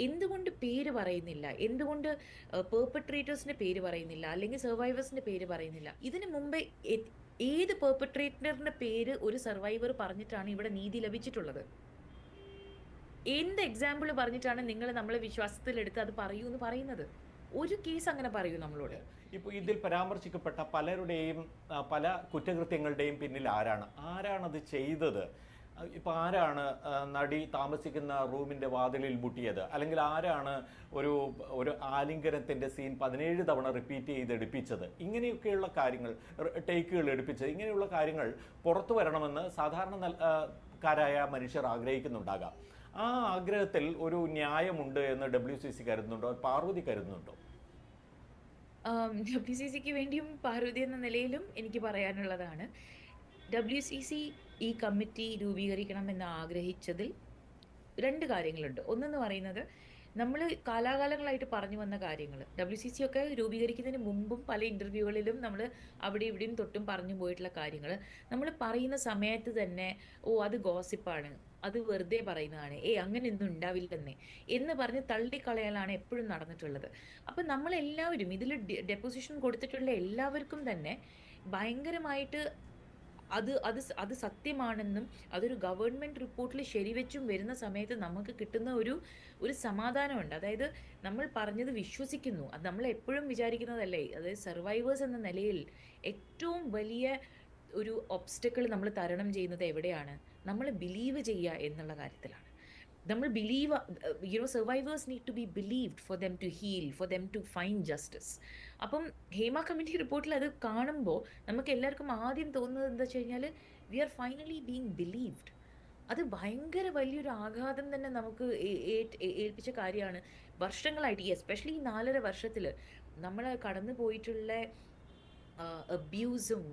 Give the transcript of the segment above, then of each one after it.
എന്തുകൊണ്ട് പേര് പറയുന്നില്ല? എന്തുകൊണ്ട് പെർപെട്രേറ്റേഴ്സിന്റെ പേര് പറയുന്നില്ല? അല്ലെങ്കിൽ സർവൈവേഴ്സിന്റെ പേര് പറയുന്നില്ല? ഇതിനു മുമ്പേ എ ഏത് പെർപെട്രേറ്ററിന്റെ പേര് ഒരു സർവൈവർ പറഞ്ഞിട്ടാണ് ഇവിടെ നീതി ലഭിച്ചിട്ടുള്ളത്? എന്ത് എക്സാമ്പിൾ പറഞ്ഞിട്ടാണ് നിങ്ങൾ നമ്മളെ വിശ്വാസത്തിലെടുത്ത് അത് പറയൂ എന്ന് പറയുന്നത്? ഒരു കേസ് അങ്ങനെ പറയൂ നമ്മളോട്. ഇപ്പോൾ ഇതിൽ പരാമർശിക്കപ്പെട്ട പലരുടെയും പല കുറ്റകൃത്യങ്ങളുടെയും പിന്നിൽ ആരാണത് ചെയ്തത്? ഇപ്പോൾ ആരാണ് നടി താമസിക്കുന്ന റൂമിൻ്റെ വാതിലിൽ മുട്ടിയത്? അല്ലെങ്കിൽ ആരാണ് ഒരു ഒരു ആലിംഗനത്തിൻ്റെ സീൻ 17 തവണ റിപ്പീറ്റ് ചെയ്ത് എടുപ്പിച്ചത്? ഇങ്ങനെയൊക്കെയുള്ള കാര്യങ്ങൾ, ടേക്കുകൾ എടുപ്പിച്ചത്, ഇങ്ങനെയുള്ള കാര്യങ്ങൾ പുറത്തു വരണമെന്ന് കാരായ മനുഷ്യർ ആഗ്രഹിക്കുന്നുണ്ടാകാം. ആ ആഗ്രഹത്തിൽ ഒരു ന്യായമുണ്ട് എന്ന് WCC കരുതുന്നുണ്ടോ? പാർവതി കരുതുന്നുണ്ടോ? WCCക്ക് വേണ്ടിയും പാർവതി എന്ന നിലയിലും എനിക്ക് പറയാനുള്ളതാണ്, WCC ഈ കമ്മിറ്റി രൂപീകരിക്കണമെന്ന് ആഗ്രഹിച്ചതിൽ രണ്ട് കാര്യങ്ങളുണ്ട്. ഒന്നെന്ന് പറയുന്നത്, നമ്മൾ കാലാകാലങ്ങളായിട്ട് പറഞ്ഞു വന്ന കാര്യങ്ങൾ, WCC ഒക്കെ രൂപീകരിക്കുന്നതിന് മുമ്പും പല ഇന്റർവ്യൂകളിലും നമ്മൾ അവിടെ ഇവിടെയും തൊട്ടും പറഞ്ഞു പോയിട്ടുള്ള കാര്യങ്ങൾ നമ്മൾ പറയുന്ന സമയത്ത് തന്നെ, ഓ അത് ഗോസിപ്പാണ്, അത് വെറുതെ പറയുന്നതാണ്, അങ്ങനെയൊന്നും ഉണ്ടാവില്ലെന്നേ എന്ന് പറഞ്ഞ് തള്ളിക്കളയലാണ് എപ്പോഴും നടന്നിട്ടുള്ളത്. അപ്പം നമ്മളെല്ലാവരും ഇതിൽ ഡെപ്പോസിഷൻ കൊടുത്തിട്ടുള്ള എല്ലാവർക്കും തന്നെ ഭയങ്കരമായിട്ട് അത് അത് അത് സത്യമാണെന്നും അതൊരു ഗവൺമെന്റ് റിപ്പോർട്ടിൽ ശരിവെച്ചും വരുന്ന സമയത്ത് നമുക്ക് കിട്ടുന്ന ഒരു സമാധാനമുണ്ട്. അതായത് നമ്മൾ പറഞ്ഞത് വിശ്വസിക്കുന്നു. അത് നമ്മൾ എപ്പോഴും വിചാരിക്കുന്നതല്ലേ, അതായത് സർവൈവേഴ്സ് എന്ന നിലയിൽ ഏറ്റവും വലിയ ഒരു ഒബ്സ്റ്റക്കിൾ നമ്മൾ തരണം ചെയ്യുന്നത് എവിടെയാണ്? നമ്മൾ ബിലീവ് ചെയ്യുക എന്നുള്ള കാര്യത്തിലാണ്. നമ്മൾ believe, survivors need to be believed for them to heal, for them to find justice. അപ്പം ഹേമ കമ്മിറ്റി റിപ്പോർട്ടിൽ അത് കാണുമ്പോൾ നമുക്ക് എല്ലാവർക്കും ആദ്യം തോന്നുന്നത് എന്താ വെച്ച് കഴിഞ്ഞാൽ, we are finally being believed. അത് ഭയങ്കര വലിയൊരു ആഘാതം തന്നെ നമുക്ക് ഏൽപ്പിച്ച കാര്യമാണ്. വർഷങ്ങളായിട്ട്, എസ്പെഷ്യലി ഈ 4.5 വർഷത്തിൽ നമ്മൾ കടന്നു പോയിട്ടുള്ള അബ്യൂസും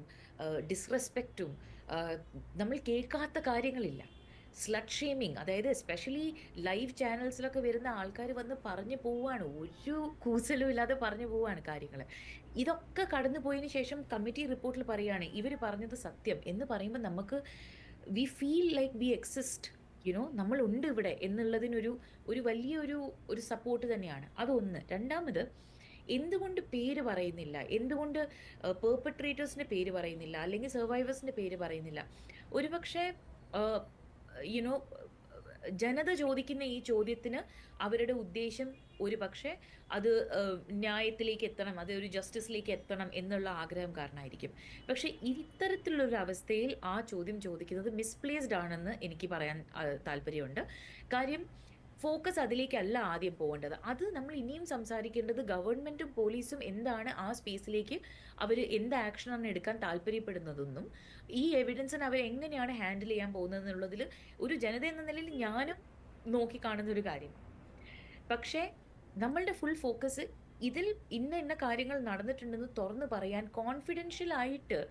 ഡിസ്റെസ്പെക്റ്റും നമ്മൾ കേൾക്കാത്ത കാര്യങ്ങളില്ല. സ്ലട്ട് ഷേമിങ്, അതായത് എസ്പെഷ്യലി ലൈവ് ചാനൽസിലൊക്കെ വരുന്ന ആൾക്കാർ വന്ന് പറഞ്ഞു പോവാണ്, ഒരു കൂസലും ഇല്ലാതെ പറഞ്ഞു പോവാണ് കാര്യങ്ങൾ. ഇതൊക്കെ കടന്നു പോയതിന് ശേഷം കമ്മിറ്റി റിപ്പോർട്ടിൽ പറയുകയാണ് ഇവർ പറഞ്ഞത് സത്യം എന്ന് പറയുമ്പോൾ നമുക്ക് we feel like we exist, നമ്മൾ ഉണ്ട് ഇവിടെ എന്നുള്ളതിനൊരു ഒരു സപ്പോർട്ട് തന്നെയാണ്. അതൊന്ന്. രണ്ടാമത്, എന്തുകൊണ്ട് പേര് പറയുന്നില്ല? എന്തുകൊണ്ട് പെർപെട്രേറ്റേഴ്സിന്റെ പേര് പറയുന്നില്ല? അല്ലെങ്കിൽ സർവൈവേഴ്സിന്റെ പേര് പറയുന്നില്ല? ഒരുപക്ഷെ യുനോ ജനത ചോദിക്കുന്ന ഈ ചോദ്യത്തിന് അവരുടെ ഉദ്ദേശം ഒരുപക്ഷെ അത് ന്യായത്തിലേക്ക് എത്തണം, അത് ഒരു ജസ്റ്റിസിലേക്ക് എത്തണം എന്നുള്ള ആഗ്രഹം കാരണമായിരിക്കും. പക്ഷെ ഇത്തരത്തിലുള്ളൊരു അവസ്ഥയിൽ ആ ചോദ്യം ചോദിക്കുന്നത് മിസ്പ്ലേസ്ഡ് ആണെന്ന് എനിക്ക് പറയാൻ താല്പര്യമുണ്ട്. കാര്യം ഫോക്കസ് അതിലേക്കല്ല ആദ്യം പോകേണ്ടത്. അത് നമ്മൾ ഇനിയും സംസാരിക്കേണ്ടത് ഗവൺമെന്റും പോലീസും എന്താണ് ആ സ്പേസിലേക്ക് അവർ എന്ത് ആക്ഷനാണ് എടുക്കാൻ താല്പര്യപ്പെടുന്നതെന്നും ഈ എവിഡൻസിന് അവർ എങ്ങനെയാണ് ഹാൻഡിൽ ചെയ്യാൻ പോകുന്നത് എന്നുള്ളതിൽ ഒരു ജനത എന്ന നിലയിൽ ഞാനും നോക്കിക്കാണുന്ന ഒരു കാര്യം. പക്ഷേ നമ്മളുടെ ഫുൾ ഫോക്കസ് ഇതിൽ ഇന്ന കാര്യങ്ങൾ നടന്നിട്ടുണ്ടെന്ന് തുറന്നു പറയാൻ കോൺഫിഡൻഷ്യൽ ആയിട്ട്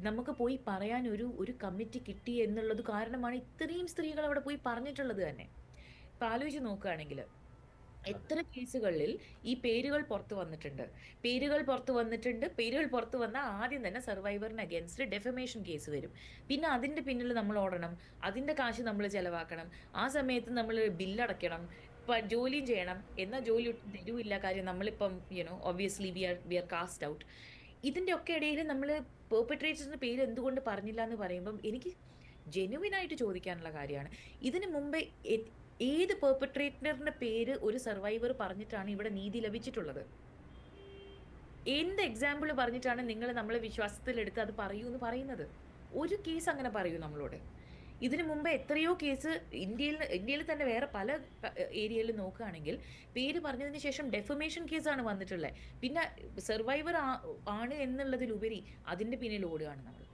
നമുക്ക് പോയി പറയാൻ ഒരു കമ്മിറ്റി കിട്ടി എന്നുള്ളത് കാരണമാണ് ഇത്രയും സ്ത്രീകൾ അവിടെ പോയി പറഞ്ഞിട്ടുള്ളത് തന്നെ. ഇപ്പൊ ആലോചിച്ച് നോക്കുകയാണെങ്കിൽ എത്ര കേസുകളിൽ ഈ പേരുകൾ പുറത്തു വന്നിട്ടുണ്ട്. പേരുകൾ പുറത്തു വന്നാൽ ആദ്യം തന്നെ സർവൈവറിന് അഗേൻസ്റ്റ് ഡെഫമേഷൻ കേസ് വരും. പിന്നെ അതിന്റെ പിന്നിൽ നമ്മൾ ഓടണം, അതിന്റെ കാശ് നമ്മൾ ചെലവാക്കണം, ആ സമയത്ത് നമ്മൾ ബില്ലടയ്ക്കണം, ജോലിയും ചെയ്യണം. എന്നാൽ ജോലി ഒട്ടും തരുമില്ല, കാര്യം നമ്മളിപ്പം obviously we are cast out. ഇതിന്റെ ഒക്കെ ഇടയിൽ നമ്മൾ പെർപെട്രേറ്റേഴ്സിന്റെ പേര് എന്തുകൊണ്ട് പറഞ്ഞില്ല എന്ന് പറയുമ്പം എനിക്ക് ജെനുവിൻ ആയിട്ട് ചോദിക്കാനുള്ള കാര്യമാണ്. ഇതിനു മുമ്പേ ഏത് പെർപെട്രേറ്ററിന്റെ പേര് ഒരു സർവൈവർ പറഞ്ഞിട്ടാണ് ഇവിടെ നീതി ലഭിച്ചിട്ടുള്ളത്? എന്ത് എക്സാമ്പിൾ പറഞ്ഞിട്ടാണ് നിങ്ങൾ നമ്മളെ വിശ്വാസത്തിലെടുത്ത് അത് പറയൂ എന്ന് പറയുന്നത്? ഒരു കേസ് അങ്ങനെ പറയൂ നമ്മളോട്. ഇതിനു മുമ്പ് എത്രയോ കേസ് ഇന്ത്യയിൽ തന്നെ വേറെ പല ഏരിയയിൽ നോക്കുകയാണെങ്കിൽ പേര് പറഞ്ഞതിന് ശേഷം ഡെഫമേഷൻ കേസാണ് വന്നിട്ടുള്ളത്. പിന്നെ സർവൈവർ ആണ് എന്നുള്ളതിലുപരി അതിന്റെ പിന്നിൽ ഓടുകയാണ് നമ്മൾ.